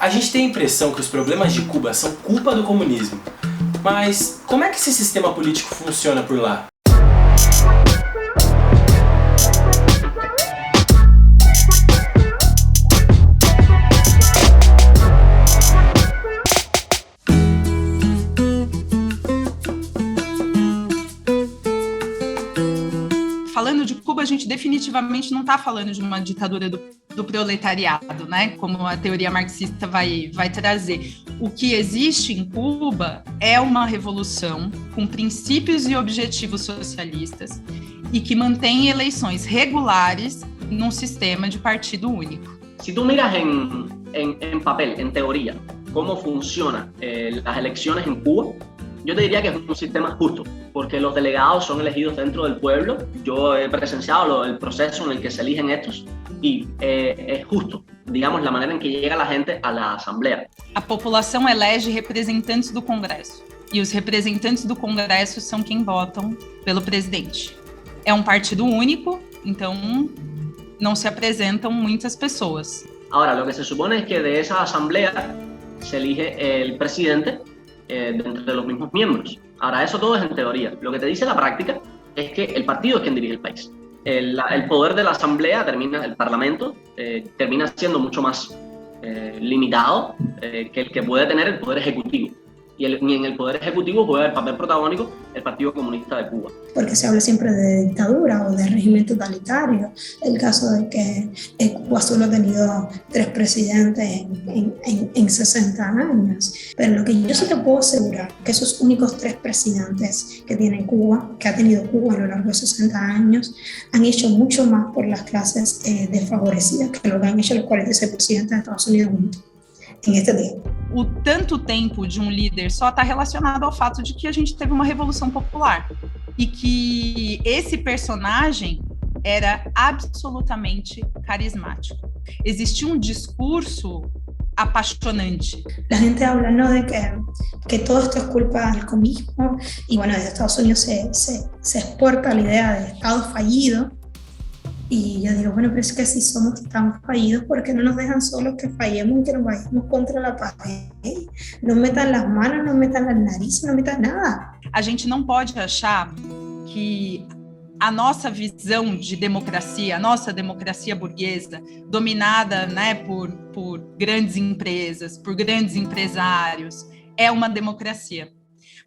A gente tem a impressão que os problemas de Cuba são culpa do comunismo. Mas como é que esse sistema político funciona por lá? Falando de Cuba, a gente definitivamente não está falando de uma ditadura do proletariado, né? Como a teoria marxista vai trazer. O que existe em Cuba é uma revolução com princípios e objetivos socialistas e que mantém eleições regulares num sistema de partido único. Si tú miras en papel, en teoría, cómo funcionan las elecciones en Cuba, yo te diría que es un sistema justo, porque los delegados son elegidos dentro del pueblo. Yo he presenciado el proceso en el que se eligen estos y es justo, digamos, la manera en que llega la gente a la asamblea. A população elege representantes do Congresso e os representantes do Congresso são quem votam pelo presidente. É um partido único, então não se apresentam muitas pessoas. Ahora, lo que se supone es que de esa asamblea se elige el presidente de entre los mismos miembros. Ahora, eso todo es en teoría. Lo que te dice la práctica es que el partido es quien dirige el país. El poder de la asamblea, el parlamento, termina siendo mucho más limitado que el que puede tener el poder ejecutivo. Y en el poder ejecutivo juega el papel protagónico el Partido Comunista de Cuba. Porque se habla siempre de dictadura o de régimen totalitario. El caso de que Cuba solo ha tenido 3 presidentes en 60 años. Pero lo que yo sí te puedo asegurar que esos únicos 3 presidentes que tiene Cuba, que ha tenido Cuba a lo largo de 60 años, han hecho mucho más por las clases desfavorecidas que lo que han hecho los 46 presidentes de Estados Unidos juntos en este tiempo. O tanto tempo de um líder só está relacionado ao fato de que a gente teve uma revolução popular e que esse personagem era absolutamente carismático. Existia um discurso apaixonante. La gente habla, ¿no?, de que todo esto es culpa del comunismo y bueno, desde Estados Unidos se exporta la idea de Estado fallido. Y yo digo, bueno, pero es que si somos tan fallidos, ¿por qué no nos dejan solos que fallemos y que nos vayamos contra la pared? No metan las manos, no metan las narices, no metan nada. A gente não pode achar que a nossa visão de democracia, a nossa democracia burguesa, dominada, né, por grandes empresas, por grandes empresários, é uma democracia.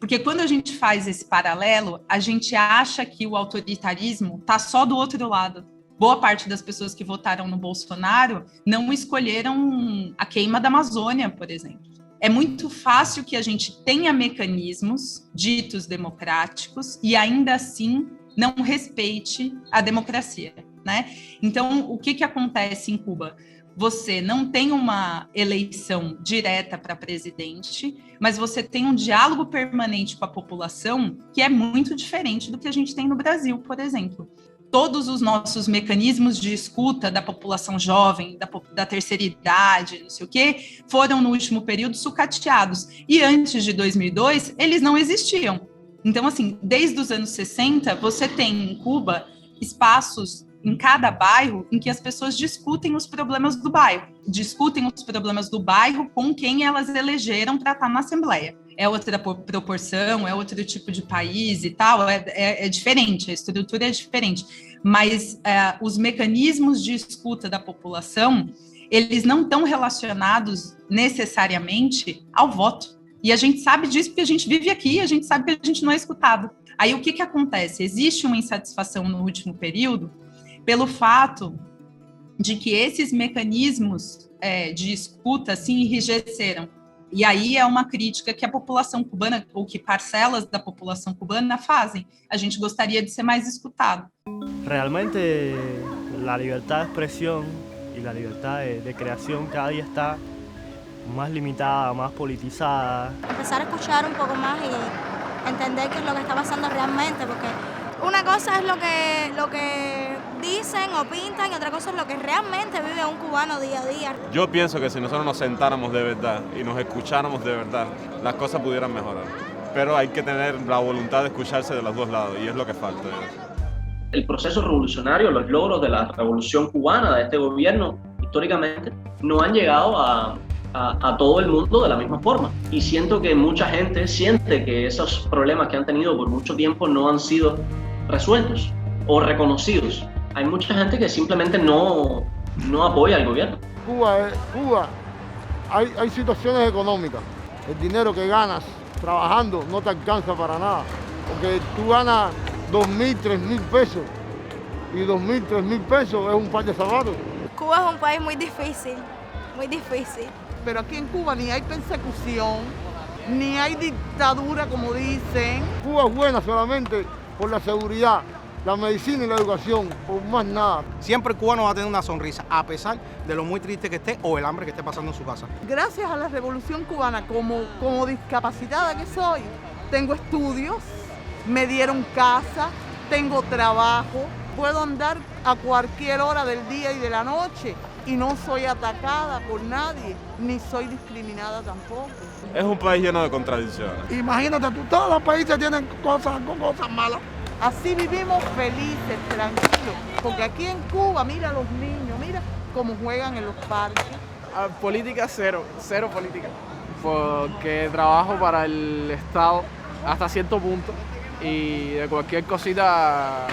Porque quando a gente faz esse paralelo, a gente acha que o autoritarismo está só do outro lado. Boa parte das pessoas que votaram no Bolsonaro não escolheram a queima da Amazônia, por exemplo. É muito fácil que a gente tenha mecanismos ditos democráticos e ainda assim não respeite a democracia, né? Então, o que acontece em Cuba? Você não tem uma eleição direta para presidente, mas você tem um diálogo permanente com a população que é muito diferente do que a gente tem no Brasil, por exemplo. Todos os nossos mecanismos de escuta da população jovem, da terceira idade, não sei o quê, foram no último período sucateados. E antes de 2002, eles não existiam. Então, assim, desde os anos 60, você tem em Cuba espaços em cada bairro em que as pessoas discutem os problemas do bairro. Discutem os problemas do bairro com quem elas elegeram para estar na Assembleia. É outra proporção, é outro tipo de país e tal, é diferente, a estrutura é diferente. Mas os mecanismos de escuta da população, eles não estão relacionados necessariamente ao voto. E a gente sabe disso porque a gente vive aqui, a gente sabe que a gente não é escutado. Aí o que acontece? Existe uma insatisfação no último período pelo fato de que esses mecanismos de escuta se enrijeceram. E aí é uma crítica que a população cubana, ou que parcelas da população cubana fazem. A gente gostaria de ser mais escutado. Realmente, a liberdade de expressão e a liberdade de criação cada dia está mais limitada, mais politizada. Empezar a escuchar un poco más y entender qué es lo que está pasando realmente, porque una cosa es lo que dicen o pintan y otra cosa es lo que realmente vive un cubano día a día. Yo pienso que si nosotros nos sentáramos de verdad y nos escucháramos de verdad, las cosas pudieran mejorar. Pero hay que tener la voluntad de escucharse de los dos lados y es lo que falta. El proceso revolucionario, los logros de la revolución cubana, de este gobierno, históricamente, no han llegado a a todo el mundo de la misma forma. Y siento que mucha gente siente que esos problemas que han tenido por mucho tiempo no han sido resueltos o reconocidos. Hay mucha gente que simplemente no apoya al gobierno. Cuba, hay situaciones económicas. El dinero que ganas trabajando no te alcanza para nada. Porque tú ganas 2.000, 3.000 pesos. Y 2.000, 3.000 pesos es un par de zapatos. Cuba es un país muy difícil, muy difícil. Pero aquí en Cuba ni hay persecución, ni hay dictadura, como dicen. Cuba es buena solamente por la seguridad, la medicina y la educación, por más nada. Siempre el cubano va a tener una sonrisa, a pesar de lo muy triste que esté o el hambre que esté pasando en su casa. Gracias a la Revolución Cubana, como discapacitada que soy, tengo estudios, me dieron casa, tengo trabajo, puedo andar a cualquier hora del día y de la noche y no soy atacada por nadie, ni soy discriminada tampoco. Es un país lleno de contradicciones. Imagínate tú, todos los países tienen cosas malas. Así vivimos felices, tranquilos, porque aquí en Cuba, mira a los niños, mira cómo juegan en los parques. Política cero política, porque trabajo para el Estado hasta cierto punto y de cualquier cosita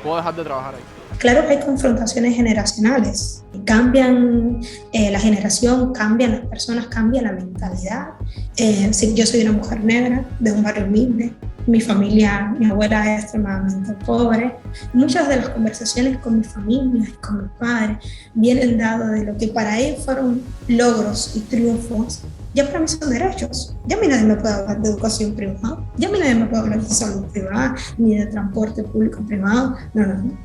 puedo dejar de trabajar ahí. Claro que hay confrontaciones generacionales. Cambian la generación, cambian las personas, cambia la mentalidad. Yo soy una mujer negra de un barrio humilde. Mi familia, mi abuela es extremadamente pobre. Muchas de las conversaciones con mi familia y con mis padres vienen dadas de lo que para ellos fueron logros y triunfos. Ya para mí son derechos. Ya a mí nadie me puede hablar de educación privada. Ya a mí nadie me puede hablar de salud privada, ni de transporte público privado. No.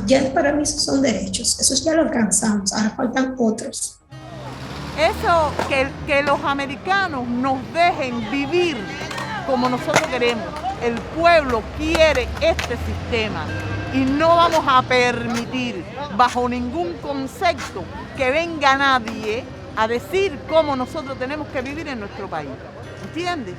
Ya para mí esos son derechos. Esos ya lo alcanzamos. Ahora faltan otros. Eso, que los americanos nos dejen vivir como nosotros queremos. El pueblo quiere este sistema y no vamos a permitir bajo ningún concepto que venga nadie a decir cómo nosotros tenemos que vivir en nuestro país. ¿Entiendes?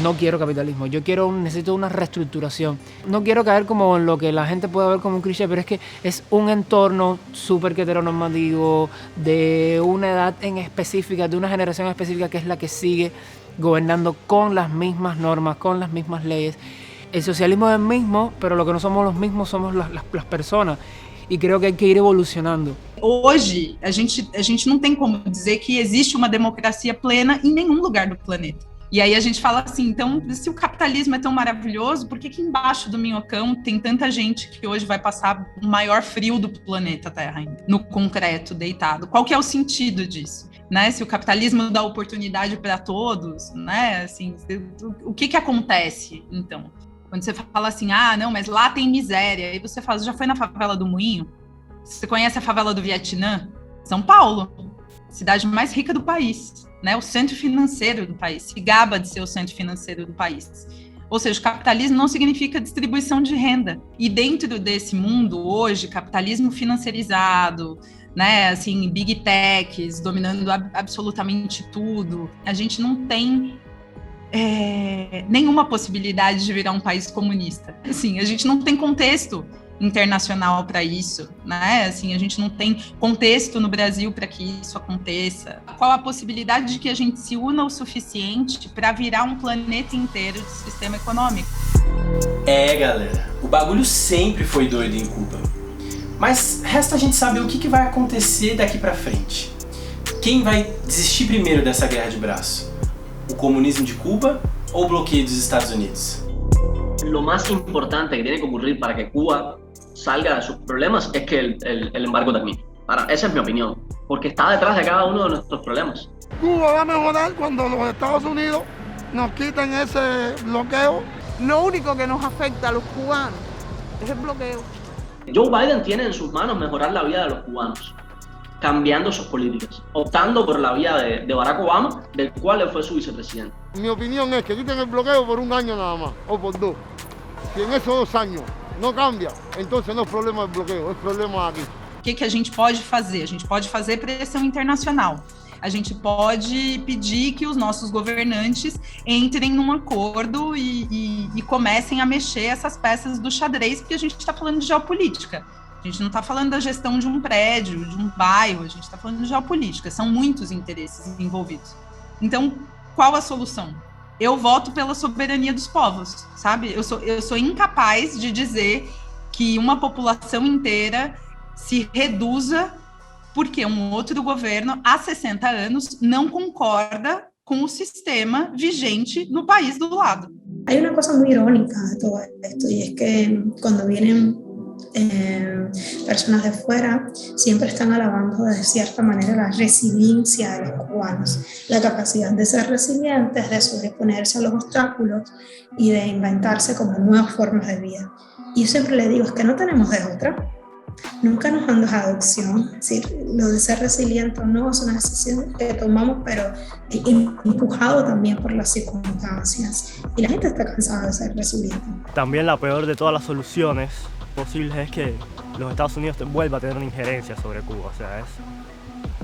No quiero capitalismo, necesito una reestructuración. No quiero caer como en lo que la gente puede ver como un cliché, pero es que es un entorno súper heteronormativo, de una edad en específica, de una generación específica que es la que sigue gobernando con las mismas normas, con las mismas leyes. El socialismo es el mismo, pero lo que no somos los mismos somos las personas. E creo que hay que ir evolucionando. Hoje, a gente não tem como dizer que existe uma democracia plena em nenhum lugar do planeta. E aí a gente fala assim, então, se o capitalismo é tão maravilhoso, por que embaixo do minhocão tem tanta gente que hoje vai passar o maior frio do planeta Terra ainda, no concreto, deitado? Qual que é o sentido disso? Né? Se o capitalismo dá oportunidade para todos, né? Assim, o que acontece, então? Quando você fala assim, não, mas lá tem miséria, aí você fala, já foi na favela do Moinho? Você conhece a favela do Vietnã? São Paulo, cidade mais rica do país, né? O centro financeiro do país, se gaba de ser o centro financeiro do país. Ou seja, o capitalismo não significa distribuição de renda. E dentro desse mundo, hoje, capitalismo financiarizado, né, assim, big techs dominando absolutamente tudo, a gente não tem nenhuma possibilidade de virar um país comunista. Assim, a gente não tem contexto internacional para isso, né? Assim, a gente não tem contexto no Brasil para que isso aconteça. Qual a possibilidade de que a gente se una o suficiente para virar um planeta inteiro de sistema econômico? Galera, o bagulho sempre foi doido em Cuba. Mas resta a gente saber o que vai acontecer daqui para frente. Quem vai desistir primeiro dessa guerra de braço? O comunismo de Cuba ou o bloqueio dos Estados Unidos? Lo más importante que tiene que ocurrir para que Cuba salga de sus problemas es que el embargo termine. Esa es mi opinión, porque está detrás de cada uno de nuestros problemas. Cuba va a mejorar cuando los Estados Unidos nos quiten ese bloqueo. Lo único que nos afecta a los cubanos es el bloqueo. Joe Biden tiene en sus manos mejorar la vida de los cubanos, cambiando sus políticas, optando por la vía de Barack Obama, del cual él fue su vicepresidente. Mi opinión es que quiten el bloqueo por un año nada más, o por 2. Si en esos 2 años não cambia, entonces não é problema do bloqueio, é problema aqui. O que a gente pode fazer? A gente pode fazer pressão internacional. A gente pode pedir que os nossos governantes entrem num acordo e comecem a mexer essas peças do xadrez, porque a gente está falando de geopolítica. A gente não está falando da gestão de um prédio, de um bairro, a gente está falando de geopolítica, são muitos interesses envolvidos. Então, qual a solução? Eu voto pela soberania dos povos, sabe? Eu sou incapaz de dizer que uma população inteira se reduza porque um outro governo, há 60 anos, não concorda con el sistema vigente no país do lado. Hay una cosa muy irónica de todo esto, y es que cuando vienen personas de fuera, siempre están alabando de cierta manera la resiliencia de los cubanos, la capacidad de ser resilientes, de sobreponerse a los obstáculos y de inventarse como nuevas formas de vida. Y yo siempre le digo, es que no tenemos de otra. Nunca nos han dado opción. Es decir, lo de ser resiliente no es una decisión que tomamos, pero empujado también por las circunstancias. Y la gente está cansada de ser resiliente. También la peor de todas las soluciones posibles es que los Estados Unidos vuelvan a tener una injerencia sobre Cuba. O sea, es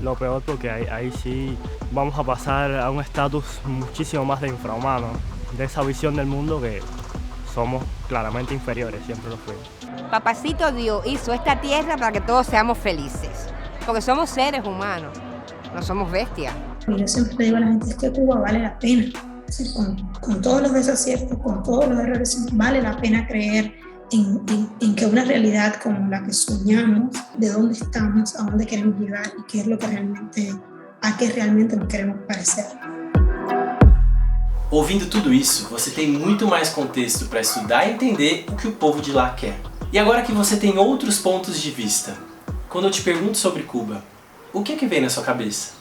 lo peor porque ahí sí vamos a pasar a un estatus muchísimo más de infrahumano, de esa visión del mundo que somos claramente inferiores, siempre lo fuimos. Papacito Dios hizo esta tierra para que todos seamos felices, porque somos seres humanos, no somos bestias. Yo siempre le digo a la gente, es que Cuba vale la pena. Es decir, con todos los desaciertos, con todos los errores, vale la pena creer en que una realidad como la que soñamos, de dónde estamos, a dónde queremos llegar y qué es lo que a qué realmente nos queremos parecer. Ouvindo tudo isso, você tem muito mais contexto para estudar e entender o que o povo de lá quer. E agora que você tem outros pontos de vista, quando eu te pergunto sobre Cuba, o que vem na sua cabeça?